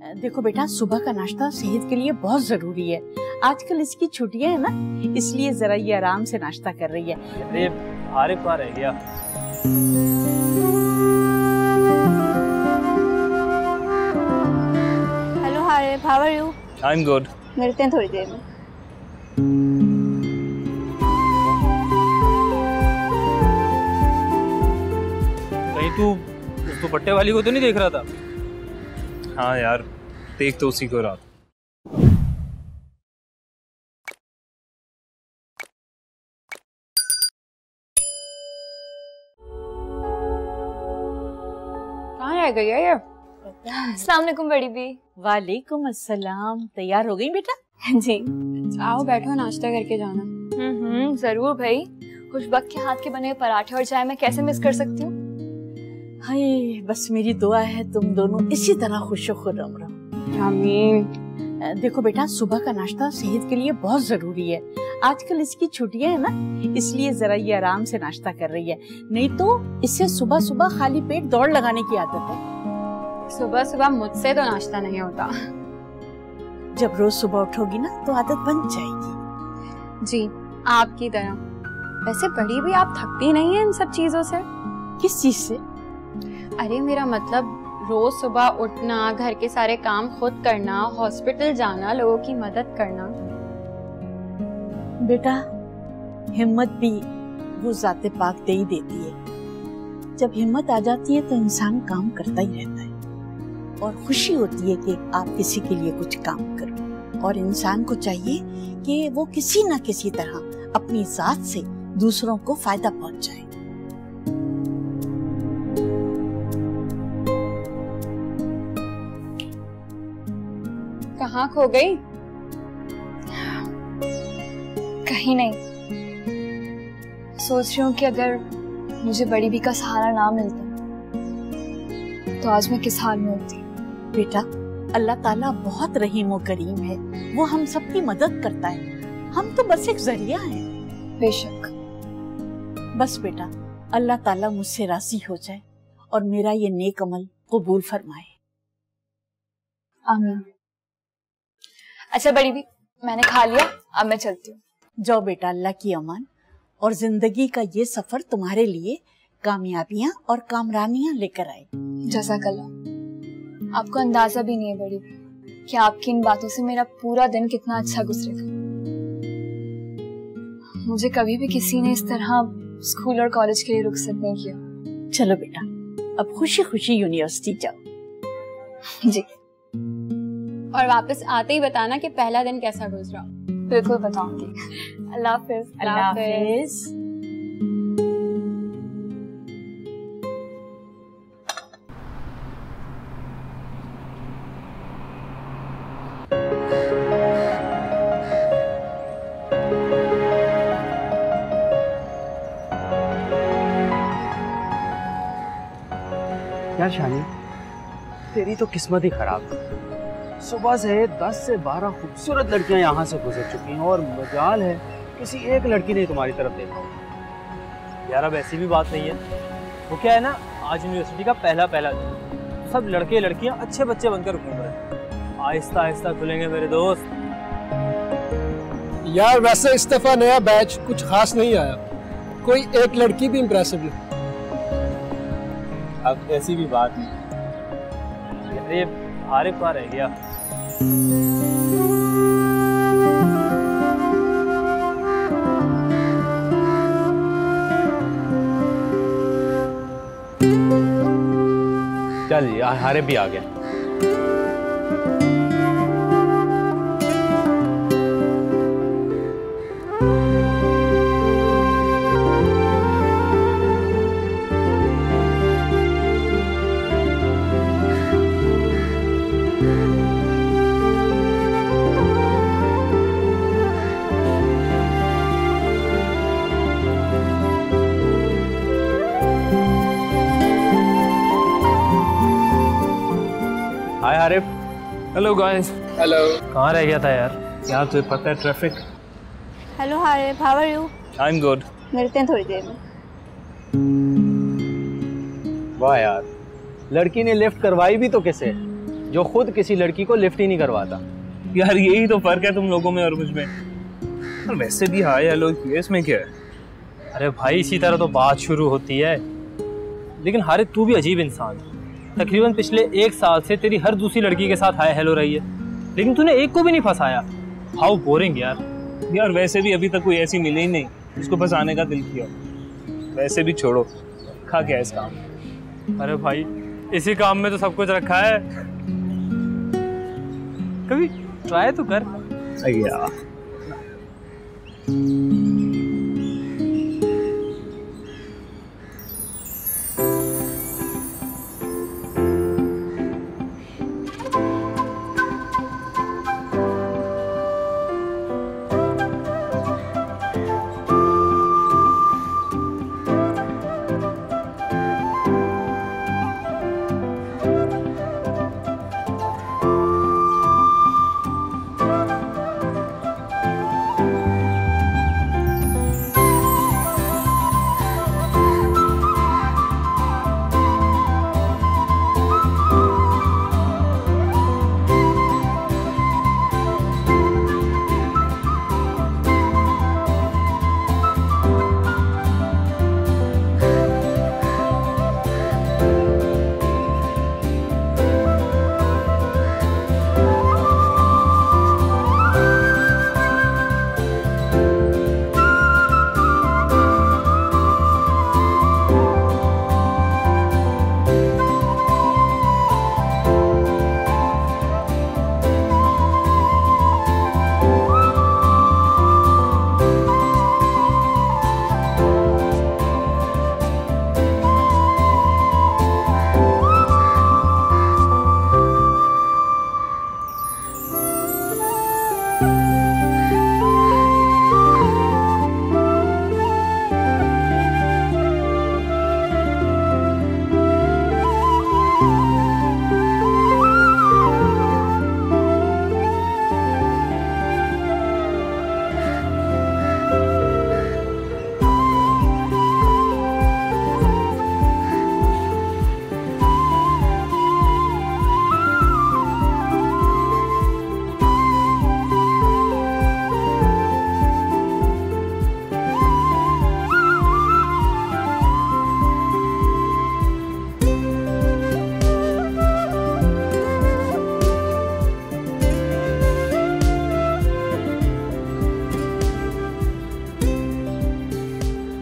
देखो बेटा, सुबह का नाश्ता सेहत के लिए बहुत जरूरी है। आजकल इसकी छुट्टियां है ना, इसलिए जरा ये आराम से नाश्ता कर रही है। अरे आरिफ कहाँ रह गया? Hello Arif, how are you? I am good. मिलते हैं थोड़ी देर में। कहीं तू उस दुपट्टे वाली को तो नहीं देख रहा था? हाँ यार, देख तो उसी को रहा। कहाँ रह गई है ये? अस्सलाम वालेकुम बड़ी बी। वालेकुम अस्सलाम। तैयार हो गई बेटा? जी। आओ बैठो, नाश्ता करके जाना। जरूर भाई। खुशबक के हाथ के बने पराठे और चाय मैं कैसे मिस कर सकती हूँ। हाय, बस मेरी दुआ है तुम दोनों इसी तरह खुशो खुर्रम रहो। आमीन। देखो बेटा, सुबह का नाश्ता सेहत के लिए बहुत जरूरी है। आजकल इसकी छुट्टियां है ना, इसलिए जरा ये आराम से नाश्ता कर रही है। नहीं तो इससे सुबह सुबह खाली पेट दौड़ लगाने की आदत है। सुबह सुबह मुझसे तो नाश्ता नहीं होता। जब रोज सुबह उठोगी ना तो आदत बन जाएगी। जी, आपकी तरह। वैसे बड़ी भी आप थकती नहीं है इन सब चीजों से? किस चीज से? अरे मेरा मतलब रोज सुबह उठना, घर के सारे काम खुद करना, हॉस्पिटल जाना, लोगों की मदद करना। बेटा, हिम्मत भी वो ज़ाते पाक दे ही देती है। जब हिम्मत आ जाती है तो इंसान काम करता ही रहता है और खुशी होती है कि आप किसी के लिए कुछ काम करो। और इंसान को चाहिए कि वो किसी न किसी तरह अपनी जात से दूसरों को फायदा पहुंचाए। कहाँ खो गई? कहीं नहीं। सोच रही हूँ कि अगर मुझे बड़ी बी का सहारा ना मिलता तो आज मैं किस हाल में होती। बेटा, अल्लाह ताला बहुत रहीम और करीम है। वो हम सबकी मदद करता है। हम तो बस एक जरिया हैं। बेशक। बस बेटा, अल्लाह ताला मुझसे राजी हो जाए और मेरा ये नेक अमल कबूल फरमाए। आमीन। अच्छा बड़ी बी, मैंने खा लिया, अब मैं चलती हूँ। जाओ बेटा, अल्लाह की अमान। और जिंदगी का ये सफर तुम्हारे लिए कामयाबियां और कामरानियां लेकर आए। जज़ाकल्लाह। आपको अंदाजा भी नहीं है बड़ी बी कि आपकी इन बातों से मेरा पूरा दिन कितना अच्छा गुजरेगा। मुझे कभी भी किसी ने इस तरह स्कूल और कॉलेज के लिए रुखसत नहीं किया। चलो बेटा, अब खुशी खुशी यूनिवर्सिटी जाओ। जी। और वापस आते ही बताना कि पहला दिन कैसा गुजरा। बिल्कुल बताऊंगी। अल्लाह हाफिज। अल्लाह हाफिज। यार शानी, तेरी तो किस्मत ही खराब है। सुबह से 10 से 12 खूबसूरत लड़कियां यहाँ से गुजर चुकी हैं और मजाल है किसी एक लड़की ने तुम्हारी तरफ देखा हो। यार अब ऐसी भी बात नहीं है। वो क्या है ना, आज यूनिवर्सिटी का पहला दिन, सब लड़के लड़कियां अच्छे बच्चे बनकर घूम रहे हैं। आहिस्ता आहिस्ता खुलेंगे मेरे दोस्त। यार वैसे इस दफा नया बैच कुछ खास नहीं आया, कोई एक लड़की भी इम्प्रेसिव नहीं। अब ऐसी भी बात नहीं। अरे आरिफ कहाँ रह गया? चल यार, आरिफ भी आ गया। Hi Arif. Hello guys. Hello. कहाँ रह गया था यार? यहाँ तुझे पता है traffic. Hello Arif, how are you? I am good. मिलते हैं थोड़ी देर में। वाह यार, लड़की ने लिफ्ट करवाई भी तो कैसे? जो खुद किसी लड़की को लिफ्ट ही नहीं करवाता। यार यही तो फर्क है तुम लोगों में और मुझ में। और वैसे भी हाय हेलो किया, इसमें क्या है? अरे भाई इसी तरह तो बात शुरू होती है। लेकिन हारिस तू भी अजीब इंसान है। तकरीबन पिछले 1 साल से तेरी हर दूसरी लड़की के साथ हाय हेलो रही है, लेकिन तूने एक को भी नहीं फंसाया। हाउ बोरिंग यार। यार वैसे भी अभी तक कोई ऐसी मिली ही नहीं जिसको फंसाने का दिल किया। वैसे भी छोड़ो, खा क्या है इस काम। अरे भाई इसी काम में तो सब कुछ रखा है, कभी ट्राई तो कर। यार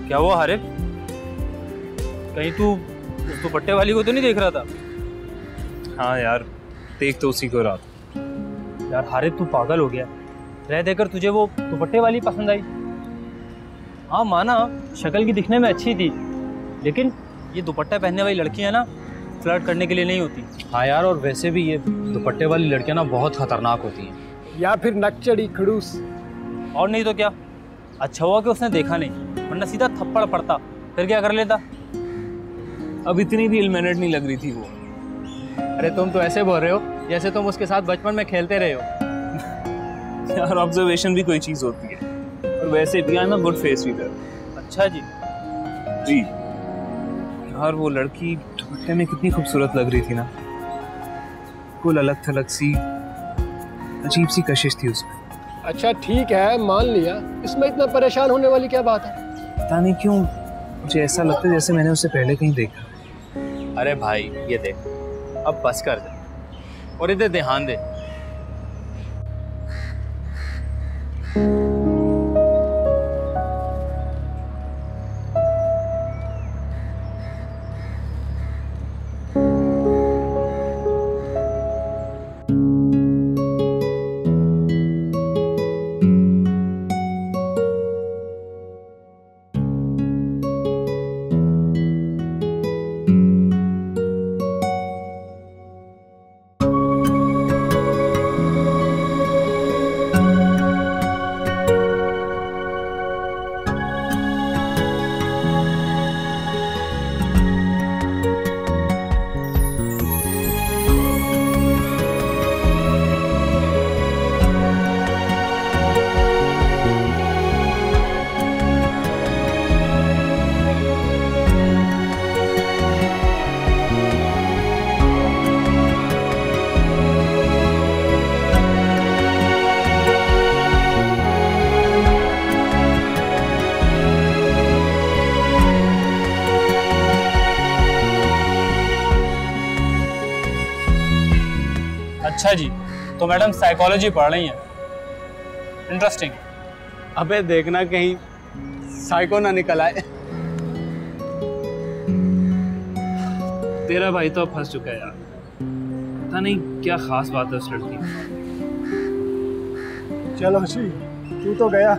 क्या हुआ हारिस, कहीं तू उस दुपट्टे वाली को तो नहीं देख रहा था? हाँ यार, देख तो उसी को रहा था। यार हारिस तू पागल हो गया, रह देकर तुझे वो दुपट्टे वाली पसंद आई। हाँ माना शक्ल की दिखने में अच्छी थी, लेकिन ये दुपट्टा पहनने वाली लड़कियां ना फ्लर्ट करने के लिए नहीं होती। हाँ यार, और वैसे भी ये दुपट्टे वाली लड़कियां ना बहुत खतरनाक होती हैं। या फिर नकचड़ी खड़ूस। और नहीं तो क्या, अच्छा हुआ कि उसने देखा नहीं, वरना सीधा थप्पड़ पड़ता, फिर क्या कर लेता। अब इतनी भी इल मैनर्ड नहीं लग रही थी वो। अरे तुम तो ऐसे बोल रहे हो जैसे तुम उसके साथ बचपन में खेलते रहे हो। यार ऑब्जर्वेशन भी कोई चीज होती है, और वैसे भी I am a good face reader. अच्छा जी। जी यार, वो लड़की दुपट्टे में कितनी खूबसूरत लग रही थी ना, कुल अलग थलग सी अजीब सी कशिश थी उसमें। अच्छा ठीक है, मान लिया, इसमें इतना परेशान होने वाली क्या बात है? पता नहीं क्यों मुझे ऐसा लगता है जैसे मैंने उसे पहले कहीं देखा। अरे भाई ये देख, अब बस कर दे और इधर ध्यान दे। अच्छा जी, तो मैडम साइकोलॉजी पढ़ रही हैं, इंटरेस्टिंग। अबे देखना कहीं साइको ना निकल आए। तेरा भाई तो अब फंस चुका है यार, पता नहीं क्या खास बात है उस लड़की में। चलो हसी, तू तो गया,